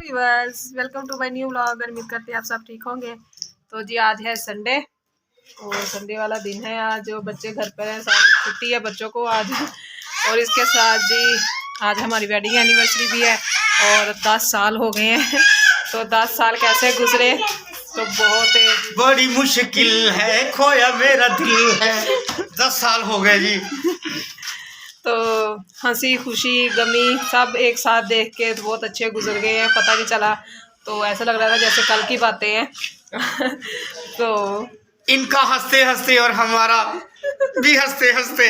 Viewers, welcome to my new vlog. उम्मीद करते हैं आप सब ठीक होंगे। तो जी आज है संडे और संडे वाला दिन है। आज जो बच्चे घर पर हैं, सारी छुट्टी है बच्चों को आज। और इसके साथ जी आज हमारी वेडिंग एनिवर्सरी भी है और 10 साल हो गए हैं। तो 10 साल कैसे गुजरे तो बहुत बड़ी मुश्किल है, खोया मेरा दिल है। 10 साल हो गए जी। तो हंसी खुशी गमी सब एक साथ देख के तो बहुत अच्छे गुजर गए हैं, पता नहीं चला। तो ऐसा लग रहा था जैसे कल की बातें हैं। तो इनका हंसते हंसते और हमारा भी हंसते हंसते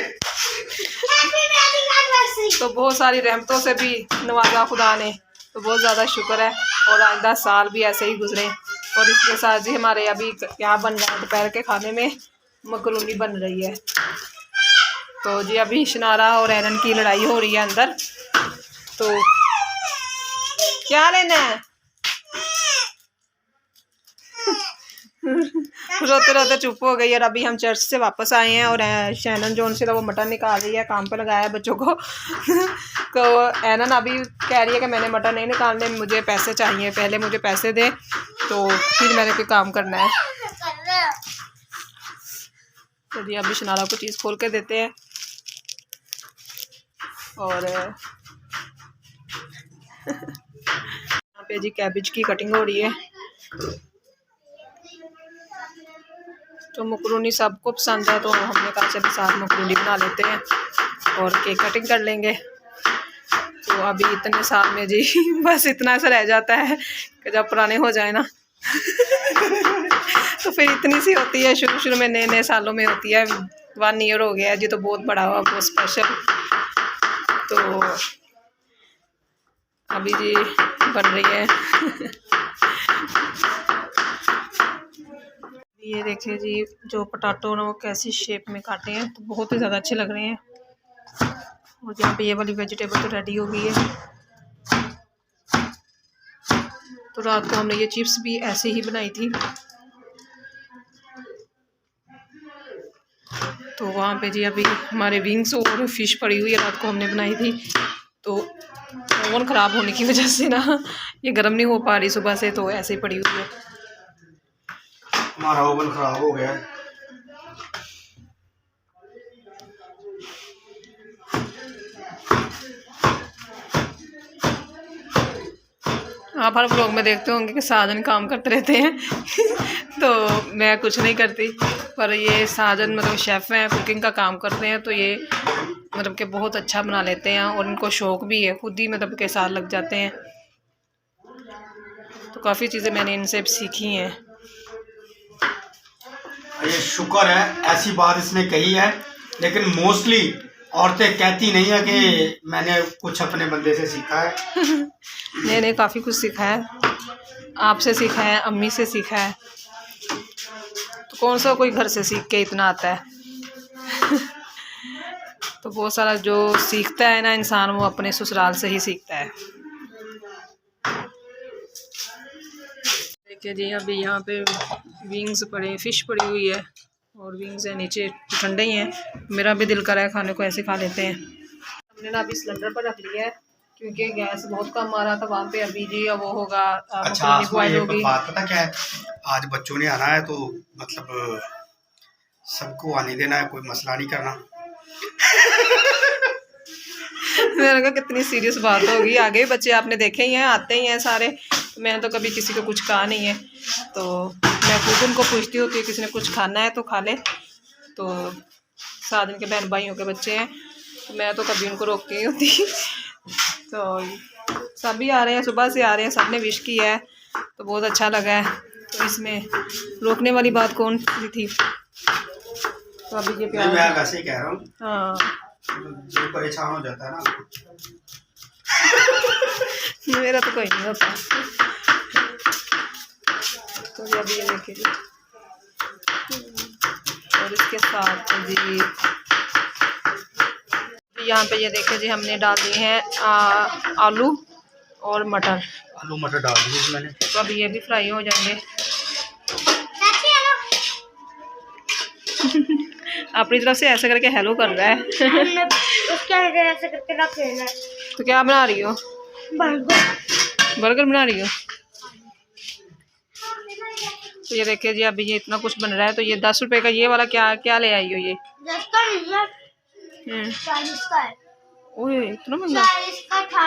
तो बहुत सारी रहमतों से भी नवाजा खुदा ने, तो बहुत ज़्यादा शुक्र है। और आज 10 साल भी ऐसे ही गुजरे। और इसके साथ जी हमारे अभी क्या बन रहा है, दोपहर के खाने में मकरूनी बन रही है। तो जी अभी शनारा और एरन की लड़ाई हो रही है अंदर। तो क्या लेना है? रोते रोते चुप हो गई। और अभी हम चर्च से वापस आए हैं और शैनन जोन से तो वो मटन निकाल रही है, काम पे लगाया है बच्चों को। तो एरन अभी कह रही है कि मैंने मटन नहीं निकालने, मुझे पैसे चाहिए, पहले मुझे पैसे दे तो फिर मैंने कोई काम करना है। तो जी अभी शनारा को चीज़ खोल के देते हैं। और यहाँ पे जी कैबेज की कटिंग हो रही है। तो मकरूनी सबको पसंद है, तो हमने कहा चलिए साथ मकरूनी बना लेते हैं और केक कटिंग कर लेंगे। तो अभी इतने साल में जी बस इतना सा रह जाता है कि जब पुराने हो जाए ना तो फिर इतनी सी होती है। शुरू में नए नए सालों में होती है। 1 ईयर हो गया जी, तो बहुत बड़ा हुआ, बहुत स्पेशल। तो अभी जी बन रही है। ये देखिए जी जो पोटैटो ना वो कैसी शेप में काटे हैं, तो बहुत ही ज़्यादा अच्छे लग रहे हैं। और यहाँ पे ये वाली वेजिटेबल तो रेडी हो गई है। तो रात को हमने ये चिप्स भी ऐसे ही बनाई थी। तो वहाँ पे जी अभी हमारे विंग्स और फिश पड़ी हुई है, रात को हमने बनाई थी। तो ओवन ख़राब होने की वजह से ना ये गर्म नहीं हो पा रही सुबह से, तो ऐसे ही पड़ी हुई है। हमारा ओवन खराब हो गया है। आप हर ब्लॉग में देखते होंगे कि साजन काम करते रहते हैं। तो मैं कुछ नहीं करती, पर ये साजन मतलब शेफ़ हैं, कुकिंग का काम करते हैं। तो ये मतलब कि बहुत अच्छा बना लेते हैं और इनको शौक़ भी है, खुद ही मतलब के साथ लग जाते हैं। तो काफ़ी चीज़ें मैंने इनसे सीखी हैं। ये शुक्र है, ऐसी बात इसने कही है, लेकिन मोस्टली औरतें कहती नहीं है कि मैंने कुछ अपने बंदे से सीखा है। मैंने काफ़ी कुछ सीखा है, आपसे सीखा है, अम्मी से सीखा है। तो कौन सा कोई घर से सीख के इतना आता है। तो बहुत सारा जो सीखता है ना इंसान, वो अपने ससुराल से ही सीखता है। देखिए जी अभी यहाँ पे विंग्स पड़े, फिश पड़ी हुई है और विंग्स है नीचे, ठंडे ही हैं। मेरा भी दिल कर रहा है खाने को, ऐसे खा लेते हैं। हमने ना अभी सिलेंडर पर रख लिया है क्योंकि गैस बहुत कम आ रहा था वहाँ पे। अभी जी वो होगा अच्छा, ये बात पता क्या है, आज बच्चों ने आना है तो मतलब सबको आने देना है, कोई मसला नहीं करना। मैंने कहा कितनी सीरियस बात होगी, आगे बच्चे आपने देखे ही हैं, आते ही हैं सारे। तो मैंने तो कभी किसी को कुछ कहा नहीं है। तो मैं खुद उनको पूछती हूँ कि किसी ने कुछ खाना है तो खा ले। तो साथ इनके बहन भाइयों के बच्चे हैं, तो मैं तो कभी उनको रोकती नहीं होती। तो सभी आ रहे हैं, सुबह से आ रहे हैं, सब ने विश की है, तो बहुत अच्छा लगा है। तो इसमें रोकने वाली बात कौन सी थी। तो अभी ये प्यार, मैं वैसे ही कह रहा हूँ, हाँ जो परेशान हो जाता है ना। मेरा तो कोई नहीं होता। तो अभी ये देखिए जी, और इसके साथ जी यहाँ पे ये देखिए जी हमने डाल दिए हैं आलू और मटर। आलू मटर डाल दिए मैंने। तो अभी ये भी फ्राई हो जाएंगे। अपनी तरफ से ऐसा करके हेलो कर रहा है। उसके ऐसे करके रख लेना। तो क्या बना रही हो? बर्गर बना रही हो? तो ये देखिए जी, अभी ये इतना कुछ बन रहा है। तो ये 10 रुपए का ये वाला क्या क्या ले आई हो ये? 10 का नहीं है, 40 का है। ओए इतना महंगा। 40 का था।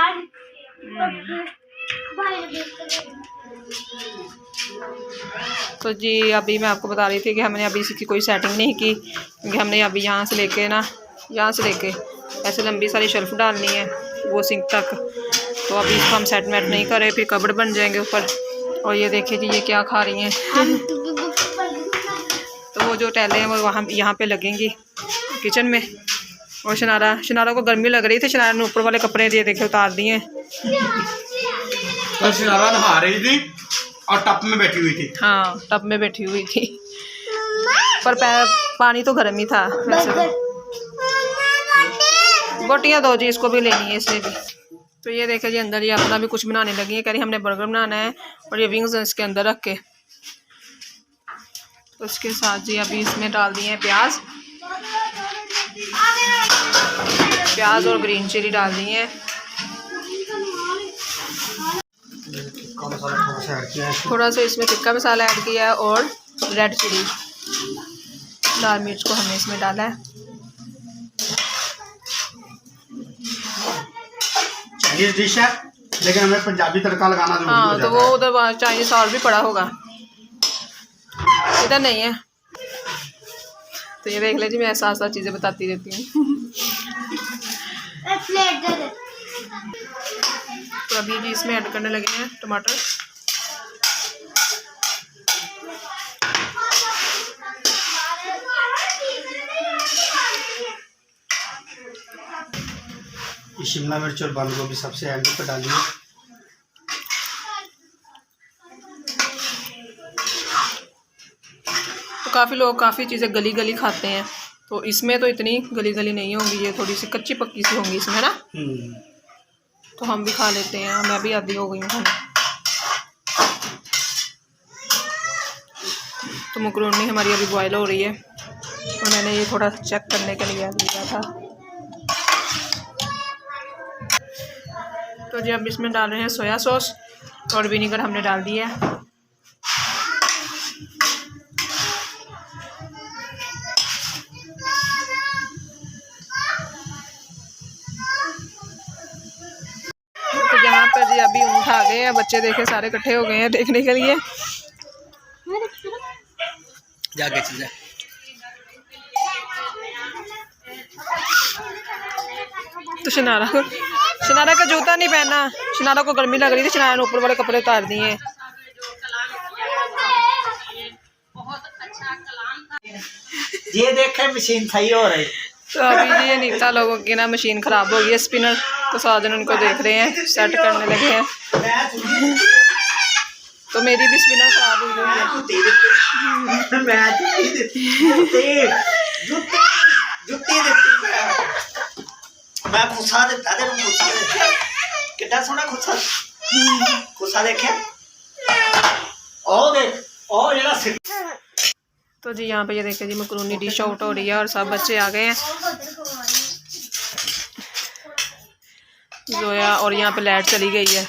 तो जी अभी मैं आपको बता रही थी कि हमने अभी इसकी कोई सेटिंग नहीं की, क्योंकि हमने अभी यहाँ से लेके ना, यहाँ से लेके ऐसे लंबी सारी शेल्फ डालनी है वो सिंक तक। तो अभी इसको हम सेट वेट नहीं करें, फिर कबर्ड बन जाएंगे ऊपर। और ये देखिए जी ये क्या खा रही हैं। तो वो जो टैले हैं वो वहाँ यहाँ पे लगेंगी किचन में। और शनारा को गर्मी लग रही थी, शनारा ने ऊपर वाले कपड़े दिए देखे उतार दिए। तो शनारा नहा रही थी और टप में बैठी हुई थी। हाँ टब में बैठी हुई थी, पर पानी तो गर्म ही था वैसे। गोटियाँ दो जी, इसको भी लेनी है इसलिए भी। तो ये देखे जी अंदर ये अपना भी कुछ बनाने लगी है, कह रही हमने बर्गर बनाना है और ये विंग्स इसके अंदर रख के। तो इसके साथ जी अभी इसमें डाल दिए हैं प्याज और ग्रीन चिली डाल दी है। थोड़ा सा इसमें टिक्का मसाला ऐड किया है और रेड चिली, लाल मिर्च को हमने इसमें डाला है। चाइनीज डिश है लेकिन हमें पंजाबी तड़का लगाना जरूरी हाँ हो तो जाता वो है। उधर चाइनीज और भी पड़ा होगा, इधर नहीं है। तो ये देख लीजिए, मैं ऐसा चीज़ें बताती रहती हूँ। तो अभी जी इसमें ऐड करने लगे हैं टमाटर। शिमला मिर्च और बंद गोभी सबसे एंड पर डालिए। तो काफ़ी लोग काफ़ी चीज़ें गली गली खाते हैं, तो इसमें तो इतनी गली गली नहीं होंगी, ये थोड़ी सी कच्ची पक्की सी होंगी इसमें ना। तो हम भी खा लेते हैं, मैं भी आदी हो गई हूँ खाने। तो मकरोनी हमारी अभी बॉयल हो रही है, तो मैंने ये थोड़ा चेक करने के लिए लिया था। तो जी अब इसमें डाल रहे हैं सोया सॉस और विनीगर हमने डाल दिया है। तो यहाँ पर जी अभी ऊँट आ गए हैं, बच्चे देखे सारे इकट्ठे हो गए हैं देखने के लिए। जाके चल तो शनारा का जूता नहीं पहना, शनारा को गर्मी लग रही थी, शनारा ने ऊपर वाले कपड़े उतार दिए हैं। ये देखे मशीन सही हो रही। तो अभी जी ये नीता लोगों की ना मशीन खराब हो गई है, स्पिनर। तो साजन उनको देख रहे हैं, सेट करने लगे हैं। तो मेरी भी स्पिनर खराब हो गई है। मैं खुसा देता तेरे खुसा कितना सोना खुसा देखे ओ देख ओ जेड़ा सिर। तो जी यहाँ पे ये देखिए जी मकरूनी डिश आउट हो रही है और सब बच्चे आ गए हैं। जोया और यहाँ पे लाइट चली गई है।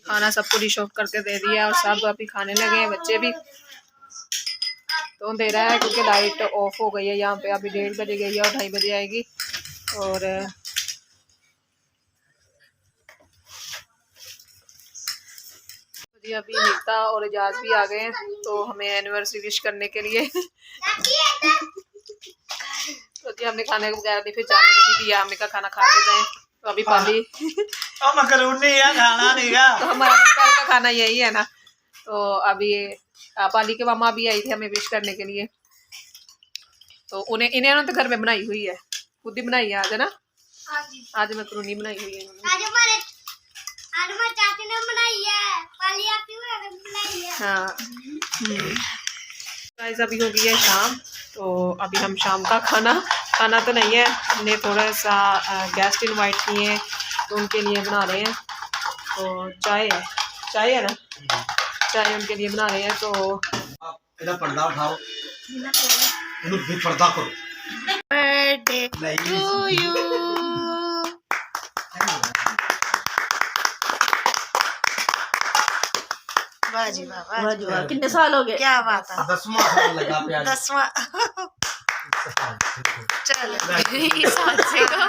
खाना सबको डिश आउट करके दे दिया और सब अभी खाने लगे हैं, बच्चे भी। तो दे रहा है क्योंकि लाइट ऑफ हो गई है यहाँ पे, अभी 1:30 बजे गई है और 2:30 बजे आएगी। और जी अभी नीता और एजाज भी आ गए हैं, तो हमें एनिवर्सरी विश करने के लिए। तो जी हमने खाने को बगैर फिर जाने नहीं दिया, हमने कहा खाना खा के जाएं। तो अभी पाली मकरूनी है खाना नहीं का। तो हमारा दोपहर का खाना यही है ना। तो अभी पाली के मामा भी आई थी हमें विश करने के लिए। तो इन्हें तो घर में बनाई हुई है, खुद ही बनाई है आज, है ना। आज मकरूनी बनाई हुई है इन्होंने। चाची ने बनाई है, पाली आपकी बनाई है। हाँ गाइस अभी हो गई है शाम। तो अभी हम शाम का खाना तो नहीं है, हमने थोड़ा सा गेस्ट इनवाइट किए हैं तो उनके लिए बना रहे हैं। तो चाय है ना, चाय उनके लिए बना रहे हैं। तो इधर पर्दा उठाओ। इन्हें बेपर्दा करो बर्थडे नहीं टू यू। वाह जी वाह, वाह जी वाह। कितने साल हो गए? क्या बात है। 10वां साल लगा पे आज 10वां। चलो इस हाथ से को।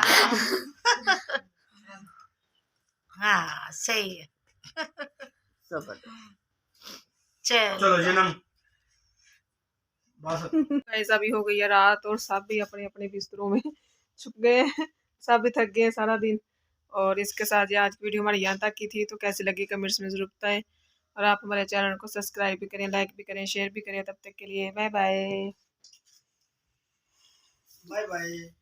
हाँ सही है। चलो चलो जन्म बस ऐसा भी हो गई है रात और सब भी अपने अपने बिस्तरों में छुप गए हैं। सब भी थक गए हैं सारा दिन। और इसके साथ ये आज की वीडियो हमारी यहाँ तक की थी, तो कैसी लगी कमेंट्स में जरूर बताएं। और आप हमारे चैनल को सब्सक्राइब भी करें, लाइक भी करें, शेयर भी करें। तब तक के लिए बाय बाय। Bye bye.